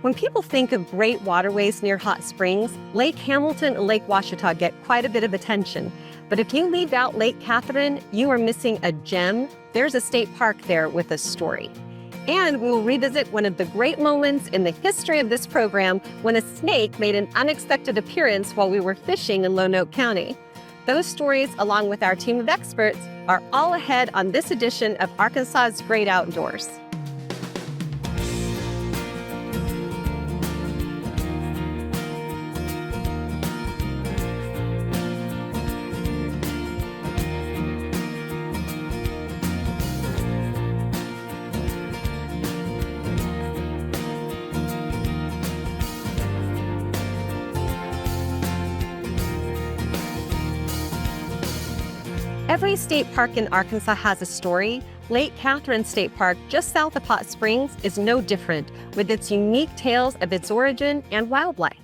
When people think of great waterways near hot springs, Lake Hamilton and Lake Ouachita get quite a bit of attention. But if you leave out Lake Catherine, you are missing a gem. There's a state park there with a story. And we will revisit one of the great moments in the history of this program when a snake made an unexpected appearance while we were fishing in Lonoke County. Those stories, along with our team of experts, are all ahead on this edition of Arkansas's Great Outdoors. Every state park in Arkansas has a story. Lake Catherine State Park, just south of Hot Springs, is no different, with its unique tales of its origin and wildlife.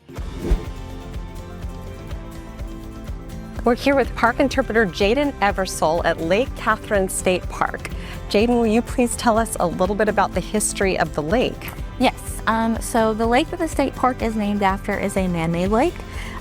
We're here with park interpreter Jaden Eversole at Lake Catherine State Park. Jaden, will you please tell us a little bit about the history of the lake? Yes, so the lake that the state park is named after is a man-made lake,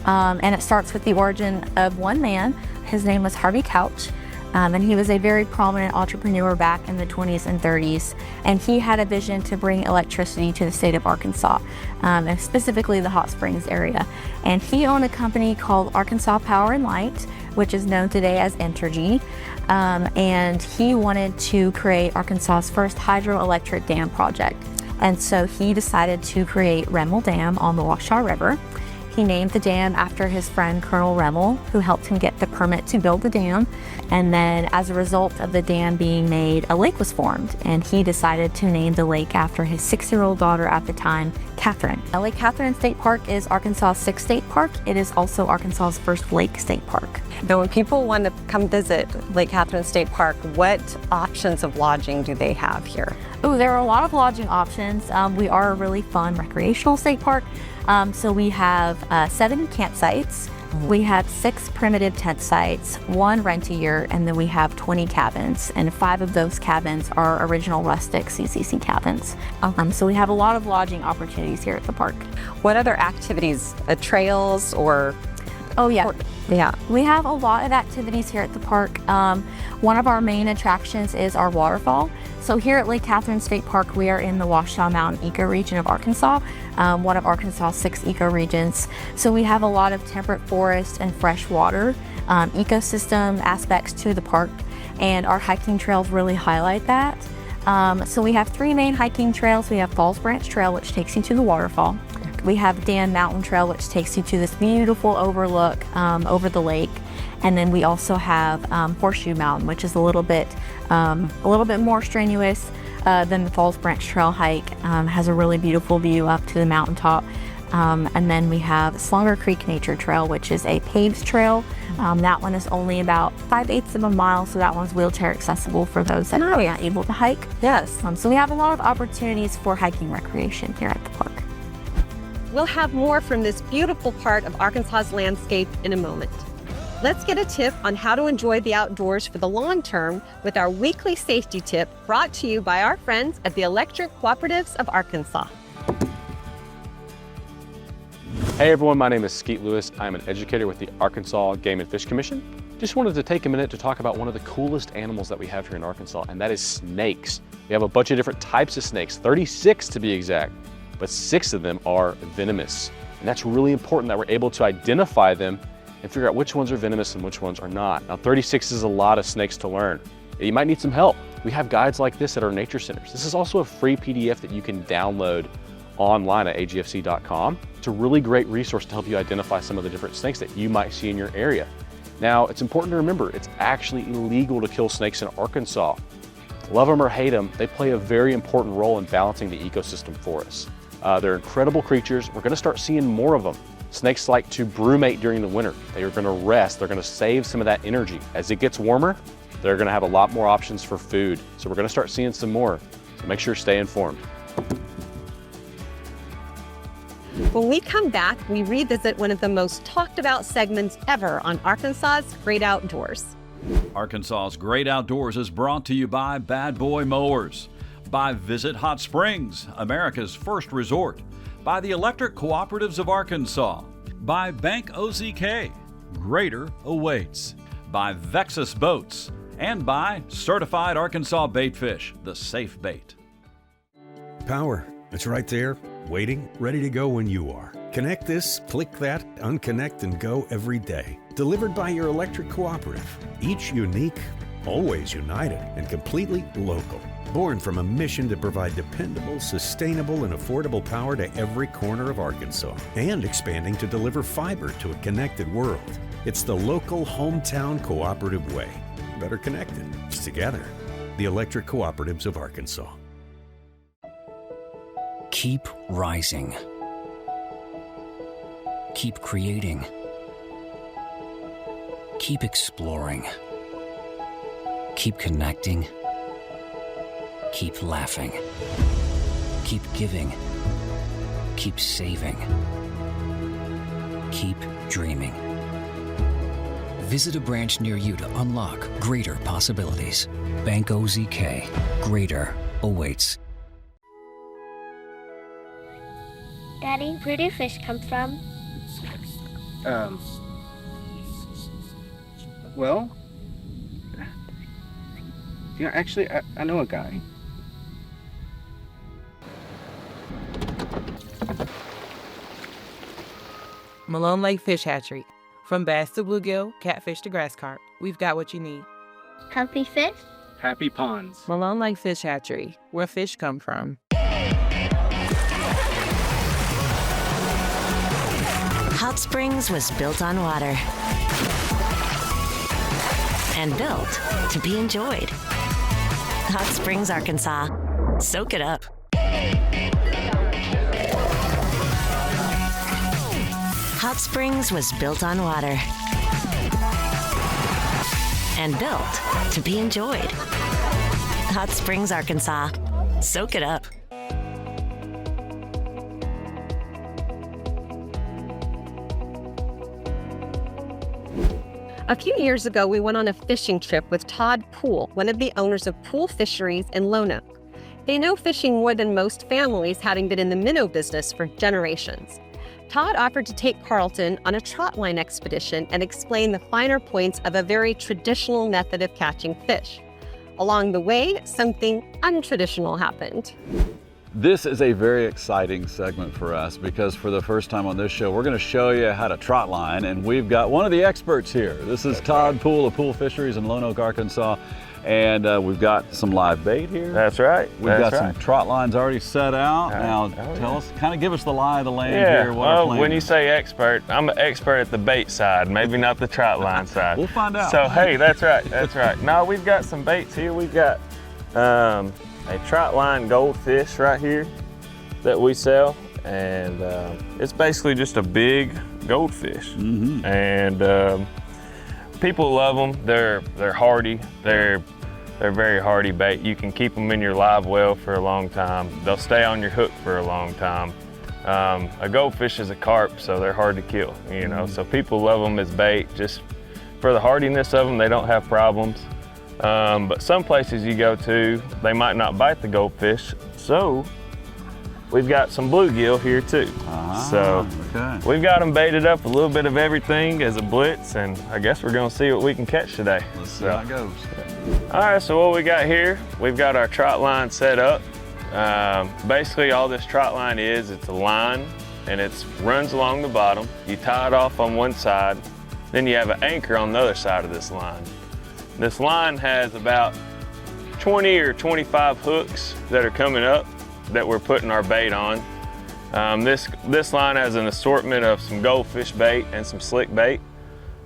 and it starts with the origin of one man. His name was Harvey Couch, and he was a very prominent entrepreneur back in the 20s and 30s, and he had a vision to bring electricity to the state of Arkansas, and specifically the Hot Springs area. And he owned a company called Arkansas Power and Light, which is known today as Entergy, and he wanted to create Arkansas's first hydroelectric dam project. And so he decided to create Remmel Dam on the Washoe River. He named the dam after his friend Colonel Remmel, who helped him get the permit to build the dam. And then as a result of the dam being made, a lake was formed, and he decided to name the lake after his 6-year-old daughter at the time, Catherine. Now, Lake Catherine State Park is Arkansas's 6th state park. It is also Arkansas's first lake state park. Now, when people want to come visit Lake Catherine State Park, what options of lodging do they have here? Oh, there are a lot of lodging options. We are a really fun recreational state park. So we have 7 campsites. We have 6 primitive tent sites, 1 rent-a-year, and then we have 20 cabins. And 5 of those cabins are original rustic CCC cabins. So we have a lot of lodging opportunities here at the park. What other activities, trails or? Oh yeah. Yeah. We have a lot of activities here at the park. One of our main attractions is our waterfall. So here at Lake Catherine State Park, we are in the Washoe Mountain ecoregion of Arkansas, one of Arkansas's 6 ecoregions. So we have a lot of temperate forest and fresh water ecosystem aspects to the park, and our hiking trails really highlight that. So we have 3 main hiking trails. We have Falls Branch Trail, which takes you to the waterfall. We have Dan Mountain Trail, which takes you to this beautiful overlook over the lake. And then we also have Horseshoe Mountain, which is a little bit more strenuous than the Falls Branch Trail hike. Has a really beautiful view up to the mountaintop. And then we have Slunger Creek Nature Trail, which is a paved trail. That one is only about 5/8 of a mile, so that one's wheelchair accessible for those that are not able to hike. Yes. So we have a lot of opportunities for hiking recreation here at the park. We'll have more from this beautiful part of Arkansas's landscape in a moment. Let's get a tip on how to enjoy the outdoors for the long term with our weekly safety tip brought to you by our friends at the Electric Cooperatives of Arkansas. Hey everyone, my name is Skeet Lewis. I'm an educator with the Arkansas Game and Fish Commission. Just wanted to take a minute to talk about one of the coolest animals that we have here in Arkansas, and that is snakes. We have a bunch of different types of snakes, 36 to be exact, but 6 of them are venomous. And that's really important that we're able to identify them and figure out which ones are venomous and which ones are not. Now 36 is a lot of snakes to learn. You might need some help. We have guides like this at our nature centers. This is also a free PDF that you can download online at agfc.com. It's a really great resource to help you identify some of the different snakes that you might see in your area. Now, it's important to remember, it's actually illegal to kill snakes in Arkansas. Love them or hate them, they play a very important role in balancing the ecosystem for us. They're incredible creatures. We're gonna start seeing more of them. Snakes like to brumate during the winter. They are gonna rest. They're gonna save some of that energy. As it gets warmer, they're gonna have a lot more options for food. So we're gonna start seeing some more. So make sure to stay informed. When we come back, we revisit one of the most talked about segments ever on Arkansas's Great Outdoors. Arkansas's Great Outdoors is brought to you by Bad Boy Mowers, by Visit Hot Springs, America's first resort, by the Electric Cooperatives of Arkansas, by Bank OZK, Greater awaits, by Vexus Boats, and by Certified Arkansas Baitfish, the safe bait. Power, it's right there, waiting, ready to go when you are. Connect this, click that, unconnect and go every day. Delivered by your electric cooperative. Each unique, always united, and completely local. Born from a mission to provide dependable, sustainable, and affordable power to every corner of Arkansas. And expanding to deliver fiber to a connected world. It's the local hometown cooperative way. Better connected. Together. The Electric Cooperatives of Arkansas. Keep rising. Keep creating. Keep exploring. Keep connecting. Keep laughing. Keep giving. Keep saving. Keep dreaming. Visit a branch near you to unlock greater possibilities. Bank OZK. Greater awaits. Daddy, where do fish come from? Well, actually, I know a guy. Malone Lake Fish Hatchery. From bass to bluegill, catfish to grass carp, we've got what you need. Healthy fish? Happy ponds. Malone Lake Fish Hatchery, where fish come from. Hot Springs was built on water and built to be enjoyed. Hot Springs, Arkansas. Soak it up. Hot Springs was built on water and built to be enjoyed. Hot Springs, Arkansas. Soak it up. A few years ago, we went on a fishing trip with Todd Poole, one of the owners of Poole Fisheries in Lonoke. They know fishing more than most families, having been in the minnow business for generations. Todd offered to take Carlton on a trot line expedition and explain the finer points of a very traditional method of catching fish. Along the way, something untraditional happened. This is a very exciting segment for us because for the first time on this show, we're going to show you how to trot line, and we've got one of the experts here. This is Todd Poole of Poole Fisheries in Lonoke, Arkansas, and we've got some live bait here. That's right. We've got some trot lines already set out. Now, tell us, kind of give us the lie of the land here. Well, when you say expert, I'm an expert at the bait side, maybe not the trot line side. We'll find out. So, hey, that's right, that's right. No, we've got some baits here. We've got a trot line goldfish right here that we sell, and it's basically just a big goldfish. Mm-hmm. And people love them. They're hardy. They're very hardy bait. You can keep them in your live well for a long time. They'll stay on your hook for a long time. A goldfish is a carp, so they're hard to kill, you know. So people love them as bait just for the hardiness of them. They don't have problems. But some places you go to, they might not bite the goldfish. So we've got some bluegill here too. So we've got them baited up, a little bit of everything as a blitz, and I guess we're gonna see what we can catch today. Let's see how it goes. All right, so what we got here, we've got our trot line set up. Basically all this trot line is, it's a line and it runs along the bottom. You tie it off on one side, then you have an anchor on the other side of this line. This line has about 20 or 25 hooks that are coming up that we're putting our bait on. This line has an assortment of some goldfish bait and some slick bait.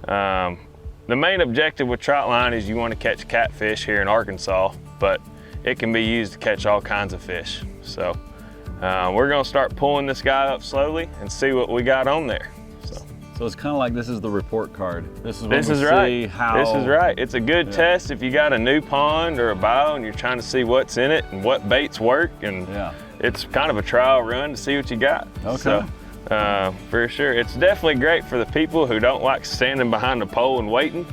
The main objective with trot line is you want to catch catfish here in Arkansas, but it can be used to catch all kinds of fish. So we're gonna start pulling this guy up slowly and see what we got on there. So it's kind of like this is the report card. This is right. How... This is right. It's a good test if you got a new pond or a bio and you're trying to see what's in it and what baits work, and it's kind of a trial run to see what you got. Okay. So For sure. It's definitely great for the people who don't like standing behind a pole and waiting.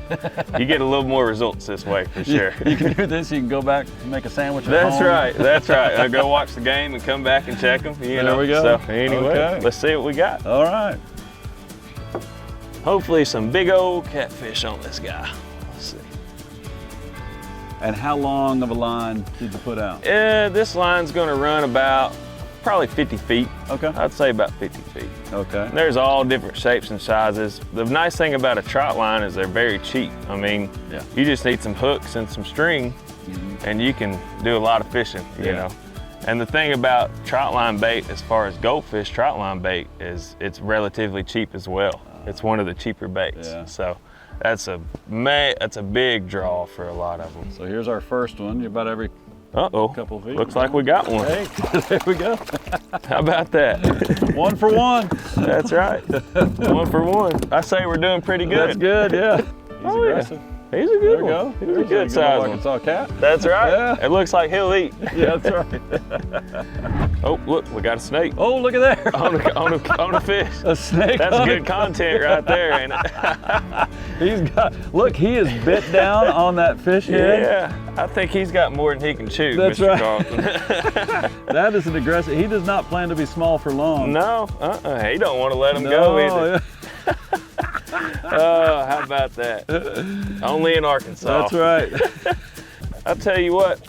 You get a little more results this way, for sure. You can do this, you can go back and make a sandwich at That's home. right, that's right. I'll go watch the game and come back and check them. There we go. So anyway, Okay. let's see what we got. All right. Hopefully some big old catfish on this guy. Let's see. And how long of a line did you put out? This line's gonna run about probably 50 feet. Okay. I'd say about 50 feet. Okay. And there's all different shapes and sizes. The nice thing about a trot line is they're very cheap. I mean, you just need some hooks and some string, and you can do a lot of fishing, you know. And the thing about trot line bait, as far as goldfish trot line bait, is it's relatively cheap as well. It's one of the cheaper baits. So that's a big draw for a lot of them. So here's our first one. You're about every couple of feet. Looks like we got one. Hey, there we go. How about that? 1 for 1. That's right. 1 for 1. I say we're doing pretty good. That's good, yeah. He's aggressive. Yeah. He's a good one. There we go. He's a good size one. Arkansas cat. That's right. It looks like he'll eat. Yeah, that's right. Oh, look, we got a snake. Oh, look at there. on a fish. A snake. That's good content right there, ain't it? He's got, look, he is bit down on that fish head. Yeah, I think he's got more than he can chew, That's Mr. right. Carlton. That is an aggressive, he does not plan to be small for long. No, he don't want to let him go either. Oh, how about that? Only in Arkansas. That's right. I'll tell you what,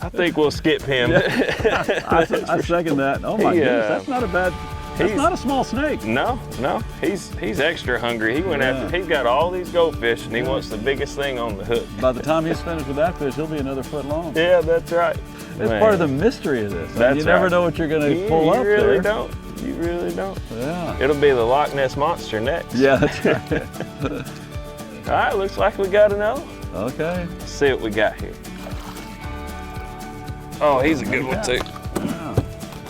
I think we'll skip him. I second that. Oh my goodness, that's not a bad, that's not a small snake. No, he's extra hungry. He went after, he's got all these goldfish and he wants the biggest thing on the hook. By the time he's finished with that fish, he'll be another foot long. Yeah, that's right. It's part of the mystery of this. You never know what you're going to pull up there. You really don't. You really don't. Yeah. It'll be the Loch Ness Monster next. Yeah, that's right. All right, looks like we got another. Okay. Let's see what we got here. Oh, he's a good one too. Yeah.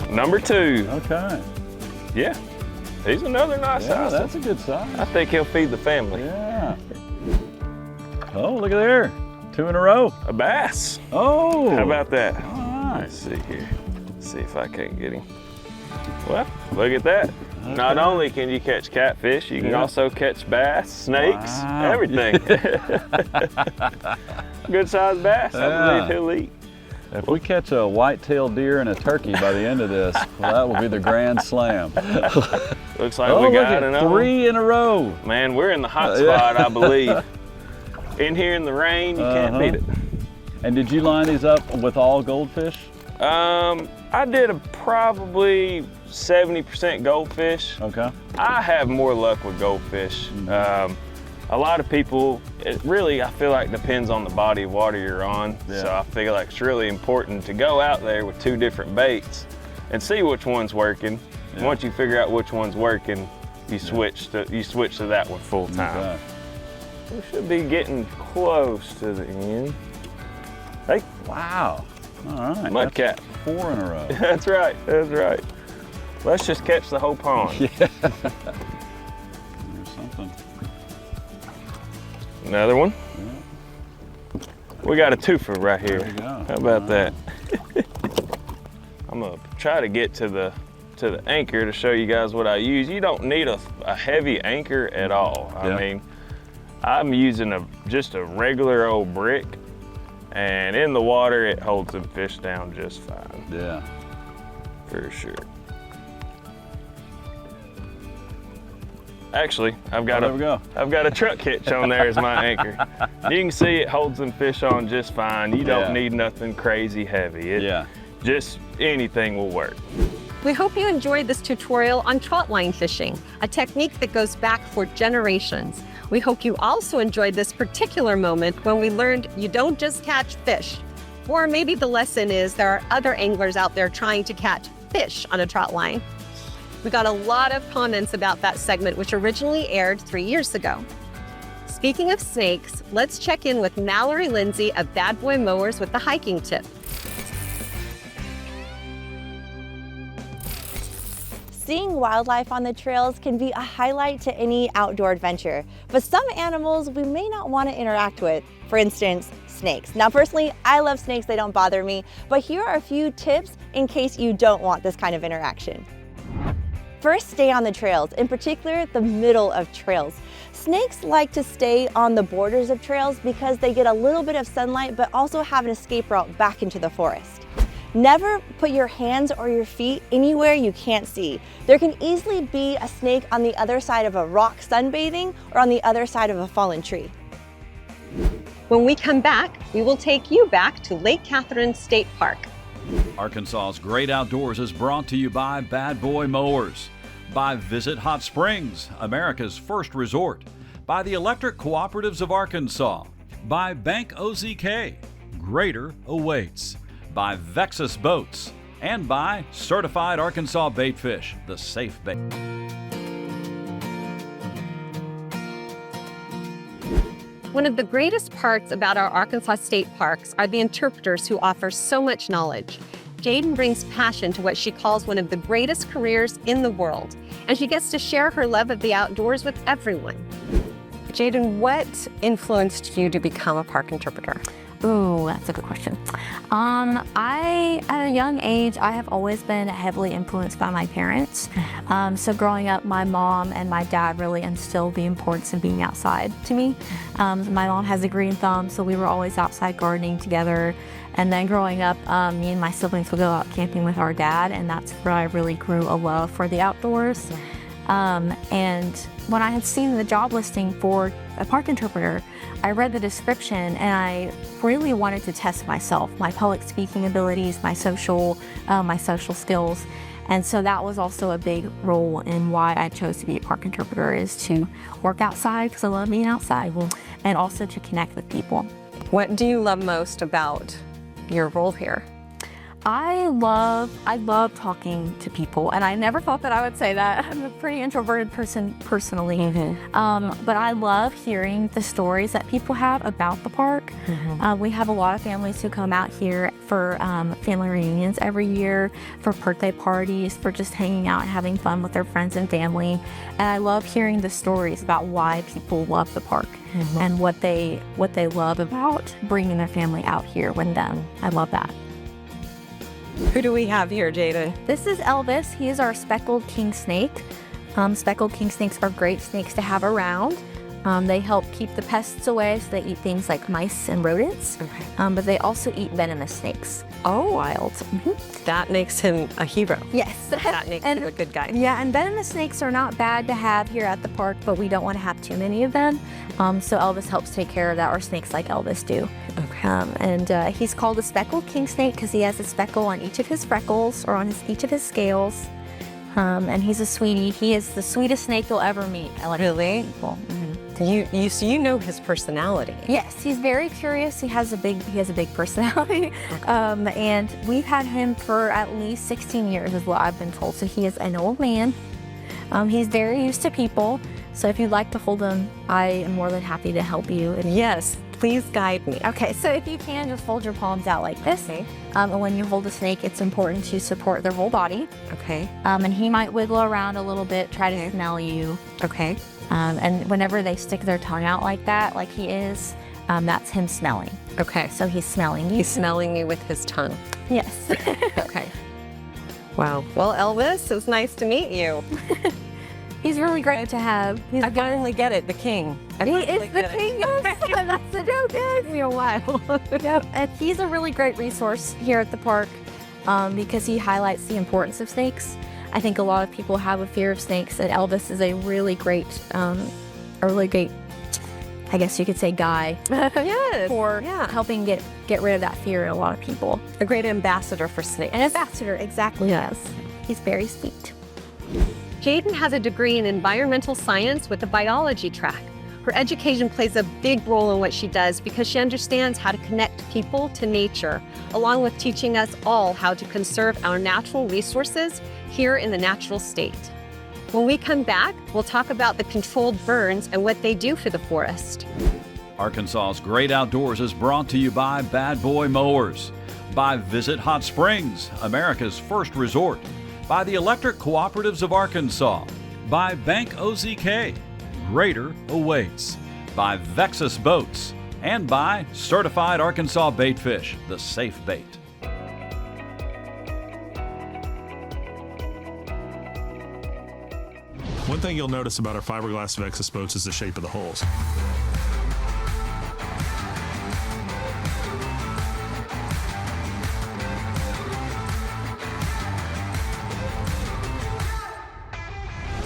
Number 2. Okay. Yeah, he's another nice size. That's a good size. I think he'll feed the family. Yeah. Oh, look at there. 2 in a row. A bass. Oh. How about that? All right. Let's see here. Let's see if I can't get him. Well, look at that. Okay. Not only can you catch catfish, you can also catch bass, snakes, everything. Good sized bass, I believe he'll eat. If we catch a white-tailed deer and a turkey by the end of this, well, that will be the grand slam. Looks like we got another 3 in a row. Man, we're in the hot spot, I believe. In here in the rain, you can't beat it. And did you line these up with all goldfish? I did probably 70% goldfish. Okay. I have more luck with goldfish. A lot of people, it really, I feel like depends on the body of water you're on. So I feel like it's really important to go out there with 2 different baits and see which one's working. And once you figure out which one's working, you switch to that one full time. Okay. We should be getting close to the end. Hey. Wow. All right. Mudcat. 4 in a row. That's right. That's right. Let's just catch the whole pond. Yeah. There's something. Another one. Yeah. We got a twofer right here. There you go. How about that? I'm gonna try to get to the anchor to show you guys what I use. You don't need a heavy anchor at all. I mean, I'm using just a regular old brick, and in the water it holds the fish down just fine. Yeah. For sure. Actually, I've got a truck hitch on there as my anchor. You can see it holds them fish on just fine. You don't need nothing crazy heavy. Just anything will work. We hope you enjoyed this tutorial on trot line fishing, a technique that goes back for generations. We hope you also enjoyed this particular moment when we learned you don't just catch fish. Or maybe the lesson is there are other anglers out there trying to catch fish on a trot line. We got a lot of comments about that segment, which originally aired 3 years ago. Speaking of snakes, let's check in with Mallory Lindsay of Bad Boy Mowers with the hiking tip. Seeing wildlife on the trails can be a highlight to any outdoor adventure, but some animals we may not want to interact with. For instance, snakes. Now personally, I love snakes, they don't bother me, but here are a few tips in case you don't want this kind of interaction. First, stay on the trails, in particular the middle of trails. Snakes like to stay on the borders of trails because they get a little bit of sunlight but also have an escape route back into the forest. Never put your hands or your feet anywhere you can't see. There can easily be a snake on the other side of a rock sunbathing or on the other side of a fallen tree. When we come back, we will take you back to Lake Catherine State Park. Arkansas's Great Outdoors is brought to you by Bad Boy Mowers, by Visit Hot Springs, America's first resort, by the Electric Cooperatives of Arkansas, by Bank OZK, Greater awaits, by Vexus Boats, and by Certified Arkansas Baitfish, the safe bait. One of the greatest parts about our Arkansas state parks are the interpreters who offer so much knowledge. Jaden brings passion to what she calls one of the greatest careers in the world, and she gets to share her love of the outdoors with everyone. Jaden, what influenced you to become a park interpreter? Ooh, that's a good question. At a young age, I have always been heavily influenced by my parents. So growing up, my mom and my dad really instilled the importance of being outside to me. My mom has a green thumb, so we were always outside gardening together. And then growing up, me and my siblings would go out camping with our dad, and that's where I really grew a love for the outdoors. And when I had seen the job listing for a park interpreter, I read the description and I really wanted to test myself, my public speaking abilities, my social skills. And so that was also a big role in why I chose to be a park interpreter, is to work outside because I love being outside, and also to connect with people. What do you love most about your role here? I love talking to people, and I never thought that I would say that. I'm a pretty introverted person personally, but I love hearing the stories that people have about the park. We have a lot of families who come out here for family reunions every year, for birthday parties, for just hanging out and having fun with their friends and family. And I love hearing the stories about why people love the park and what they love about bringing their family out here with them. I love that. Who do we have here, Jaden? This is Elvis. He is our speckled king snake. Speckled king snakes are great snakes to have around. They help keep the pests away, so they eat things like mice and rodents. But they also eat venomous snakes. Oh, wild. That makes him a hero. Yes. That makes him a good guy. Yeah, and venomous snakes are not bad to have here at the park, but we don't want to have too many of them. So Elvis helps take care of that, or snakes like Elvis do. And he's called a speckled king snake because he has a speckle on each of his freckles, or on each of his scales. And he's a sweetie. He is the sweetest snake you'll ever meet. Really? People. So you know his personality. Yes, he's very curious. He has a big personality. And we've had him for at least 16 years is what I've been told. So he is an old man. He's very used to people. So if you'd like to hold him, I am more than happy to help you. Yes, please guide me. Okay, so if you can, just fold your palms out like this. Okay. And when you hold a snake, it's important to support their whole body. Okay. And he might wiggle around a little bit, try to smell you. Okay. And whenever they stick their tongue out like that, like he is, that's him smelling. Okay. So he's smelling you. He's smelling you with his tongue. Yes. Okay. Wow. Well, Elvis, it was nice to meet you. He's really great to have. I finally get it, the king. He is the king, yes. That's the joke, yes. Me a while. Yep. And he's a really great resource here at the park because he highlights the importance of snakes. I think a lot of people have a fear of snakes, and Elvis is a really great, I guess you could say, guy yes. for helping get rid of that fear in a lot of people. A great ambassador for snakes. An ambassador, exactly. Yes. He's very sweet. Jaden has a degree in environmental science with a biology track. Her education plays a big role in what she does because she understands how to connect people to nature, along with teaching us all how to conserve our natural resources here in the natural state. When we come back, we'll talk about the controlled burns and what they do for the forest. Arkansas's Great Outdoors is brought to you by Bad Boy Mowers, by Visit Hot Springs, America's first resort, by the Electric Cooperatives of Arkansas, by Bank OZK, Greater awaits, by Vexus Boats, and by Certified Arkansas Baitfish, the safe bait. One thing you'll notice about our fiberglass Vexus boats is the shape of the hulls.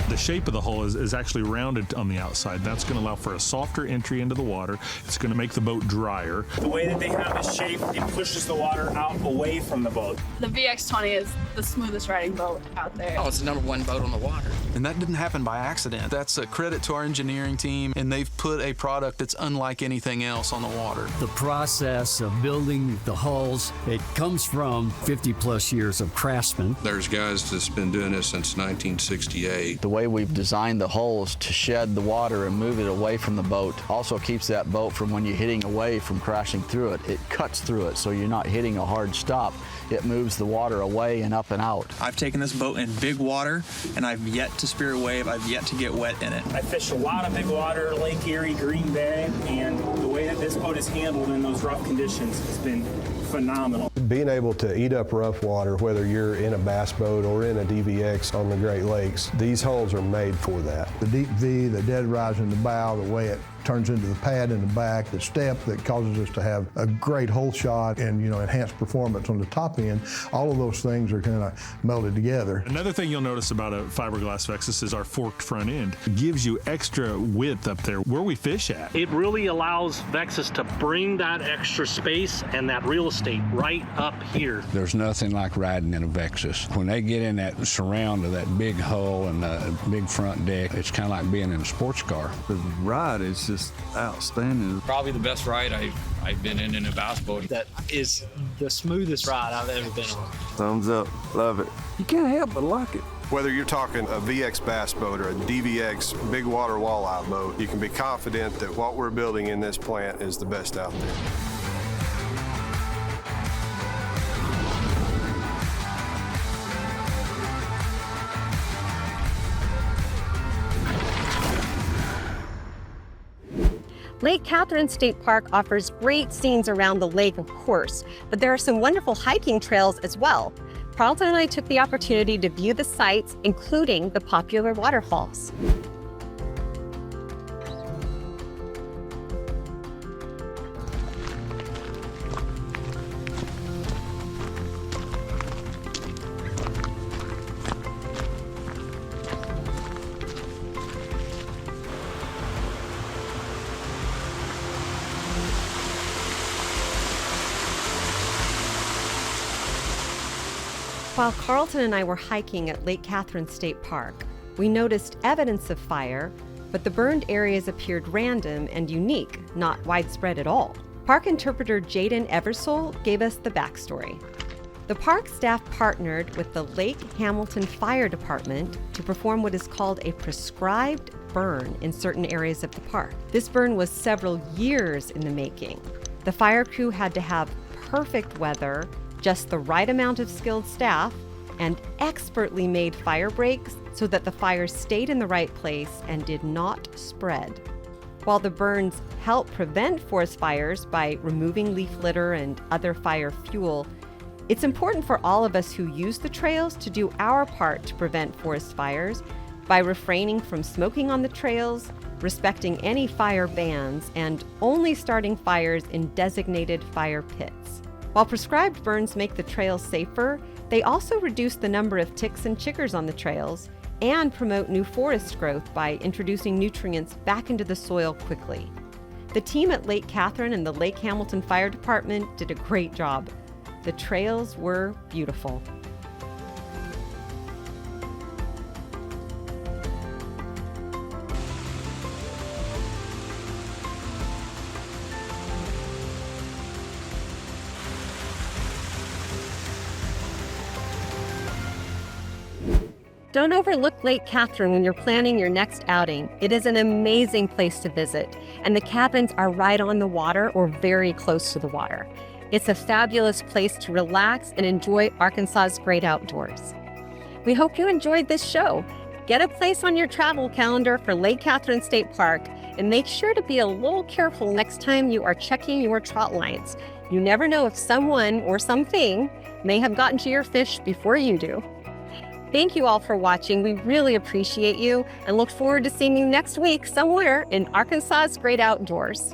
The shape of the hull is actually rounded on the outside. That's going to allow for a softer entry into the water. It's going to make the boat drier. The way that they have it shaped, it pushes the water out away from the boat. The VX20 is the smoothest riding boat out there. Oh, it's the #1 boat on the water. And that didn't happen by accident. That's a credit to our engineering team, and they've put a product that's unlike anything else on the water. The process of building the hulls, it comes from 50+ years of craftsmen. There's guys that's been doing this since 1968. The way we've designed the hulls to shed the water and move it away from the boat also keeps that boat from, when you're hitting away, from crashing through it. It cuts through it, so you're not hitting a hard stop. It moves the water away and up and out. I've taken this boat in big water, and I've yet to spear a wave. I've yet to get wet in it. I fished a lot of big water, Lake Erie, Green Bay, and the way that this boat is handled in those rough conditions has been phenomenal. Being able to eat up rough water, whether you're in a bass boat or in a DVX on the Great Lakes, these hulls are made for that. The deep V, the dead rise in the bow, the way it turns into the pad in the back, the step that causes us to have a great hole shot and, enhanced performance on the top end, all of those things are kind of melded together. Another thing you'll notice about a fiberglass Vexus is our forked front end. It gives you extra width up there where we fish at. It really allows Vexus to bring that extra space and that real estate right up here. There's nothing like riding in a Vexus. When they get in that surround of that big hull and the big front deck, it's kind of like being in a sports car. The ride is just outstanding. Probably the best ride I've been in a bass boat. That is the smoothest ride I've ever been on. Thumbs up, love it. You can't help but like it. Whether you're talking a VX bass boat or a DVX big water walleye boat, you can be confident that what we're building in this plant is the best out there. Lake Catherine State Park offers great scenes around the lake, of course, but there are some wonderful hiking trails as well. Carlton and I took the opportunity to view the sites, including the popular waterfalls. While Carlton and I were hiking at Lake Catherine State Park, we noticed evidence of fire, but the burned areas appeared random and unique, not widespread at all. Park interpreter Jaden Eversole gave us the backstory. The park staff partnered with the Lake Hamilton Fire Department to perform what is called a prescribed burn in certain areas of the park. This burn was several years in the making. The fire crew had to have perfect weather, just the right amount of skilled staff, and expertly made fire breaks so that the fires stayed in the right place and did not spread. While the burns help prevent forest fires by removing leaf litter and other fire fuel, it's important for all of us who use the trails to do our part to prevent forest fires by refraining from smoking on the trails, respecting any fire bans, and only starting fires in designated fire pits. While prescribed burns make the trails safer, they also reduce the number of ticks and chiggers on the trails and promote new forest growth by introducing nutrients back into the soil quickly. The team at Lake Catherine and the Lake Hamilton Fire Department did a great job. The trails were beautiful. Don't overlook Lake Catherine when you're planning your next outing. It is an amazing place to visit, and the cabins are right on the water or very close to the water. It's a fabulous place to relax and enjoy Arkansas's great outdoors. We hope you enjoyed this show. Get a place on your travel calendar for Lake Catherine State Park, and make sure to be a little careful next time you are checking your trot lines. You never know if someone or something may have gotten to your fish before you do. Thank you all for watching. We really appreciate you and look forward to seeing you next week somewhere in Arkansas's great outdoors.